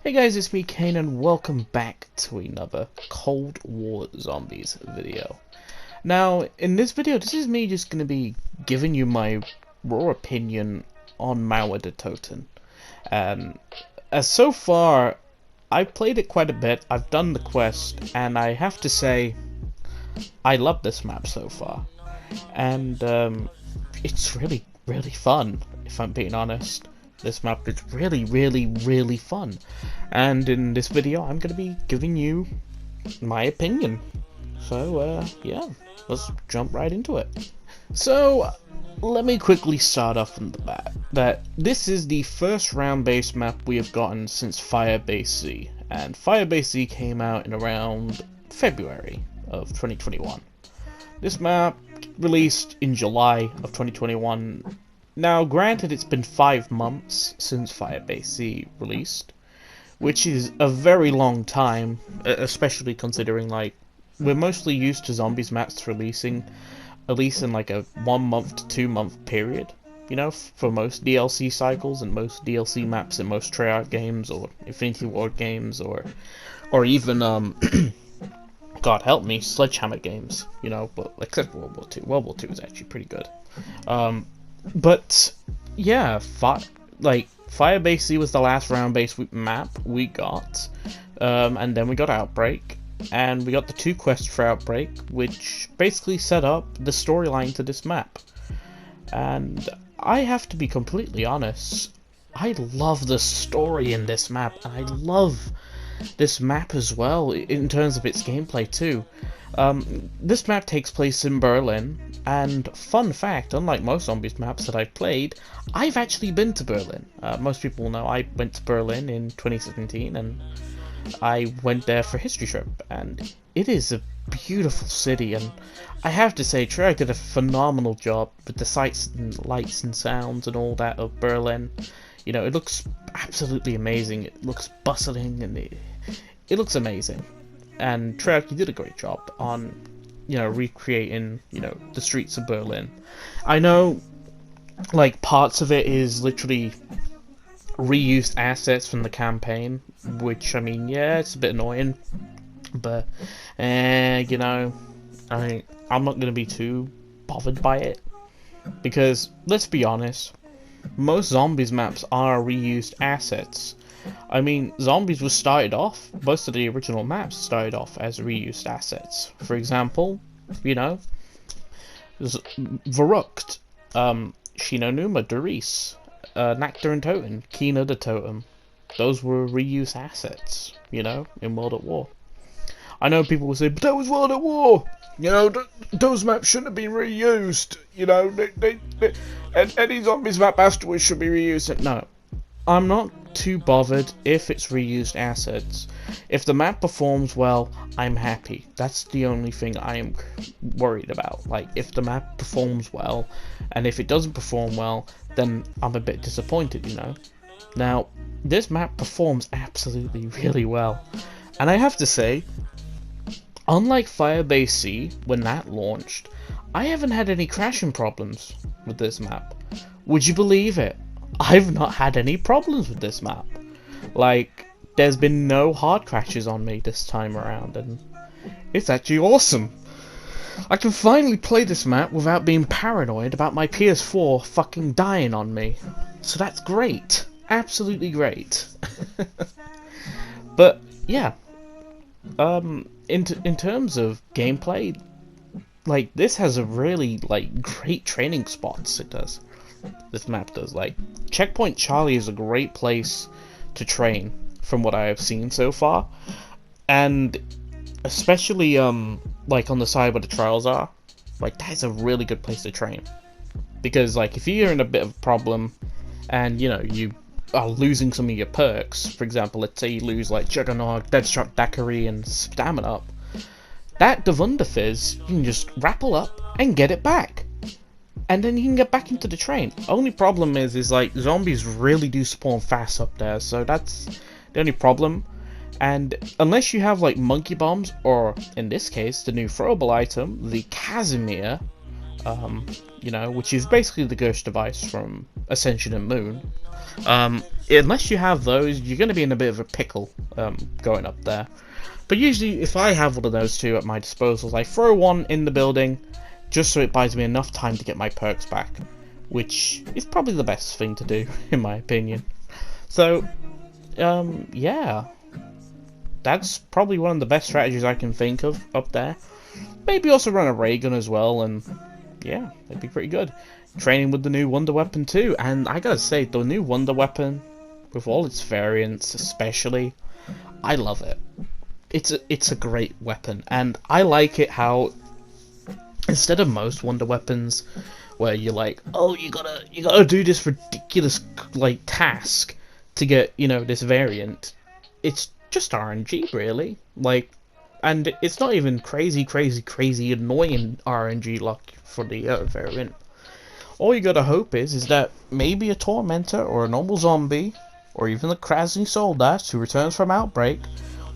Hey guys, it's me Kane and welcome back to another Cold War Zombies video. Now, in this video, this is me just going to be giving you my raw opinion on Mauer Der Toten. As so far, I've played it quite a bit, I've done the quest, and I have to say, I love this map so far. And it's really fun, if I'm being honest. This map is really fun, and in this video I'm going to be giving you my opinion. So yeah, let's jump right into it. So let me quickly start off from the bat that this is the first round-based map we have gotten since Firebase Z, and Firebase Z came out in around February of 2021. This map released in July of 2021. Now, granted, it's been 5 months since Firebase Z released, which is a very long time, especially considering, like, we're mostly used to zombies maps releasing at least in, like, a 1 month to 2 month period, you know, for most DLC cycles and most DLC maps in most Treyarch games, or Infinity Ward games, or even, God help me, Sledgehammer games, you know, but except for World War II. World War II is actually pretty good. But yeah, Firebase Z was the last round-based map we got, and then we got Outbreak, and we got the 2 quests for Outbreak, which basically set up the storyline to this map. And I have to be completely honest, I love the story in this map, and I love this map as well in terms of its gameplay too. This map takes place in Berlin, and fun fact, unlike most zombies maps that I've played, I've actually been to Berlin. Most people know I went to Berlin in 2017, and I went there for a history trip, and it is a beautiful city, and I have to say, Treyarch did a phenomenal job with the sights and lights and sounds and all that of Berlin. You know, it looks absolutely amazing, it looks bustling, and it looks amazing. And Treyarch did a great job on, you know, recreating, you know, the streets of Berlin. I know, like, parts of it is literally reused assets from the campaign, which, I mean, yeah, it's a bit annoying, but, you know, I'm not going to be too bothered by it, because, let's be honest, most zombies maps are reused assets. I mean, zombies was started off, most of the original maps started off as reused assets. For example, you know, Verrucht, Shinonuma, Doris, Nectar and Toten, Kina the Totem. Those were reused assets, you know, in World at War. I know people will say, but that was World at War! You know, those maps shouldn't have been reused, you know, and any zombies map afterwards should be reused. No, I'm not too bothered if it's reused assets. If the map performs well, I'm happy. That's the only thing I am worried about. Like, if the map performs well, and if it doesn't perform well, then I'm a bit disappointed, you know. Now, this map performs absolutely really well, and I have to say, unlike Firebase Z, when that launched, I haven't had any crashing problems with this map. Would you believe it? I've not had any problems with this map. Like, there's been no hard crashes on me this time around, and it's actually awesome. I can finally play this map without being paranoid about my PS4 fucking dying on me. So that's great. Absolutely great. But, yeah. In terms of gameplay, like, this has a really, like, great training spots, it does. This map does. Like, Checkpoint Charlie is a great place to train, from what I have seen so far. And especially, like, on the side where the trials are, like, that's a really good place to train. Because, like, if you're in a bit of a problem, and, you know, you are losing some of your perks, for example, let's say you lose, like, Juggernaut, Deathstroke, Daiquiri, and Stamina Up, that Devunderfizz, you can just rappel up and get it back. And then you can get back into the train. Only problem is like, zombies really do spawn fast up there, so that's the only problem. And unless you have, like, monkey bombs, or in this case, the new throwable item, the Casimir, you know, which is basically the ghost device from Ascension and Moon, unless you have those, you're going to be in a bit of a pickle going up there. But usually, if I have one of those two at my disposal, I throw one in the building, just so it buys me enough time to get my perks back, which is probably the best thing to do, in my opinion. So, yeah, that's probably one of the best strategies I can think of up there. Maybe also run a ray gun as well, and yeah, that'd be pretty good. Training with the new Wonder Weapon too, and I gotta say, the new Wonder Weapon, with all its variants especially, I love it. It's a great weapon, and I like it how, instead of most Wonder Weapons, where you're like, oh, you gotta do this ridiculous like task to get, you know, this variant. It's just RNG really, like, and it's not even crazy annoying RNG luck for the variant. All you gotta hope is that maybe a Tormentor or a normal zombie, or even the Krasny Soldat who returns from Outbreak,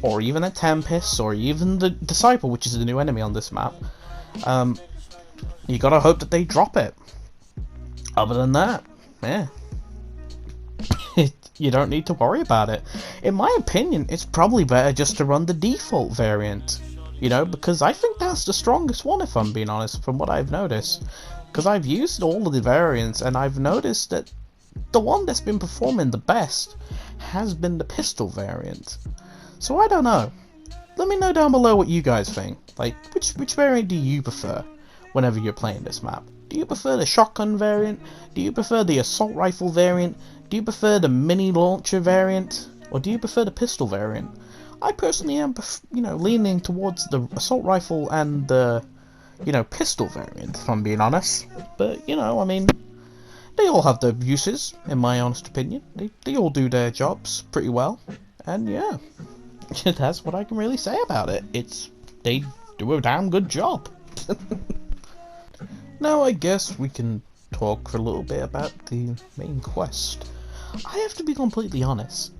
or even a Tempest, or even the Disciple, which is the new enemy on this map, you gotta hope that they drop it. Other than that, yeah, you don't need to worry about it. In my opinion, it's probably better just to run the default variant, you know, because I think that's the strongest one, if I'm being honest, from what I've noticed. Because I've used all of the variants, and I've noticed that the one that's been performing the best has been the pistol variant. So I don't know. Let me know down below what you guys think. Like, which variant do you prefer whenever you're playing this map? Do you prefer the shotgun variant? Do you prefer the assault rifle variant? Do you prefer the mini launcher variant? Or do you prefer the pistol variant? I personally am, you know, leaning towards the assault rifle and the, you know, pistol variant, if I'm being honest. But, you know, I mean, they all have their uses, in my honest opinion. They all do their jobs pretty well. And yeah, that's what I can really say about it. They do a damn good job. Now I guess we can talk for a little bit about the main quest. I have to be completely honest.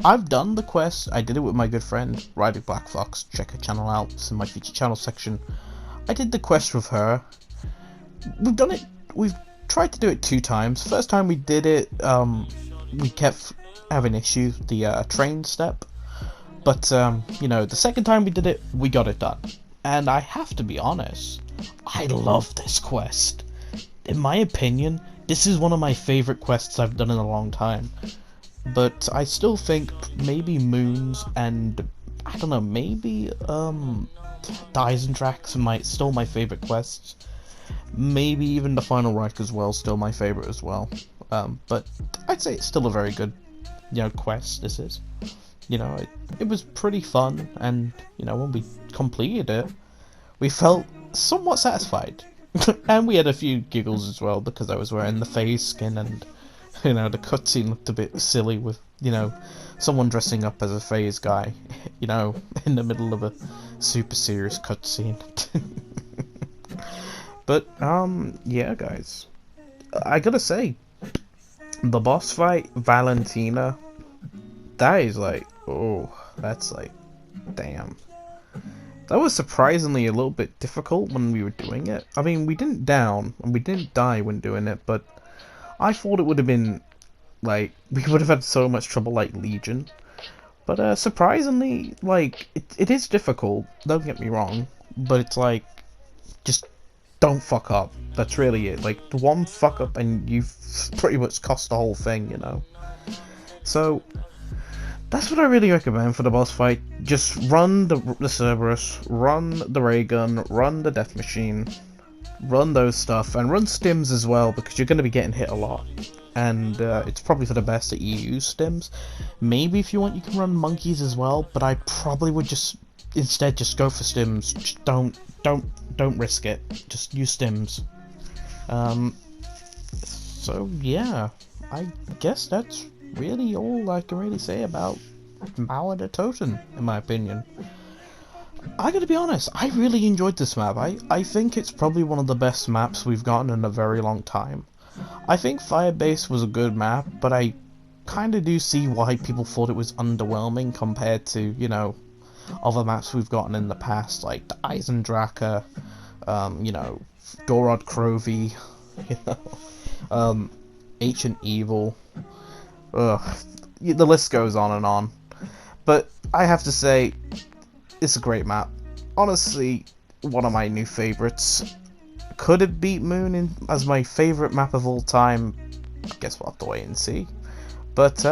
I've done the quest. I did it with my good friend, Riding Black Fox. Check her channel out. It's in my featured channel section. I did the quest with her. We've done it. We've tried to do it 2 times. First time we did it, we kept having issues with the train step. But, you know, the second time we did it, we got it done. And I have to be honest, I love this quest. In my opinion, this is one of my favorite quests I've done in a long time. But I still think maybe Moons and, I don't know, maybe, Eisendrach's still my favorite quests. Maybe even the Final Reich as well, still my favorite as well. But I'd say it's still a very good, you know, quest, this is. You know, it was pretty fun, and, you know, when we completed it, we felt somewhat satisfied. And we had a few giggles as well, because I was wearing the phase skin, and, you know, the cutscene looked a bit silly with, you know, someone dressing up as a phase guy, you know, in the middle of a super serious cutscene. But, yeah, guys, I gotta say, the boss fight, Valentina, that is like, oh, that's like, damn. That was surprisingly a little bit difficult when we were doing it. I mean, we didn't down, and we didn't die when doing it, but I thought it would have been, like, we would have had so much trouble like Legion. But, surprisingly, like, it is difficult, don't get me wrong, but it's like, just don't fuck up. That's really it. Like, the one fuck up and you've pretty much cost the whole thing, you know? So, that's what I really recommend for the boss fight. Just run the Cerberus, run the ray gun, run the death machine, run those stuff, and run stims as well, because you're going to be getting hit a lot. And it's probably for the best that you use stims. Maybe if you want, you can run monkeys as well, but I probably would just instead just go for stims. Just don't risk it. Just use stims. So yeah, I guess that's really all I can really say about Mauer Der Toten, in my opinion. I gotta be honest, I really enjoyed this map. I think it's probably one of the best maps we've gotten in a very long time. I think Firebase was a good map, but I kinda do see why people thought it was underwhelming compared to, you know, other maps we've gotten in the past, like the Eisendrache, you know, Gorod Crovey, you know, Ancient Evil. ugh, the list goes on and on. But I have to say, it's a great map. Honestly, one of my new favorites. Could it beat Moon as my favorite map of all time? I guess we'll have to wait and see. But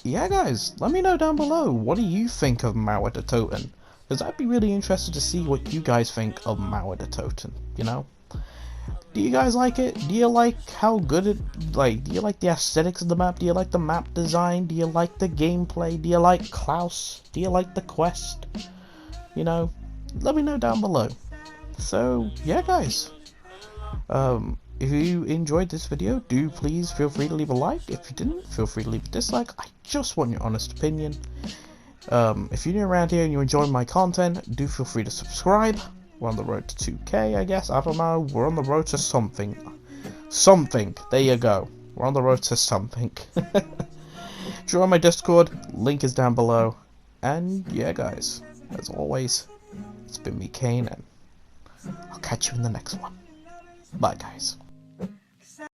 yeah, guys, let me know down below. What do you think of Mauer Der Toten? Because I'd be really interested to see what you guys think of Mauer Der Toten. You know, do you guys like it? Do you like how good it? Like, do you like the aesthetics of the map? Do you like the map design? Do you like the gameplay? Do you like Klaus? Do you like the quest? You know, let me know down below. So yeah, guys. If you enjoyed this video, do please feel free to leave a like. If you didn't, feel free to leave a dislike. I just want your honest opinion. If you're new around here and you enjoy my content, do feel free to subscribe. We're on the road to 2K, I guess. I don't know. We're on the road to something. Something. There you go. We're on the road to something. Join my Discord. Link is down below. And yeah, guys. As always, it's been me, Kane, and I'll catch you in the next one. Bye, guys.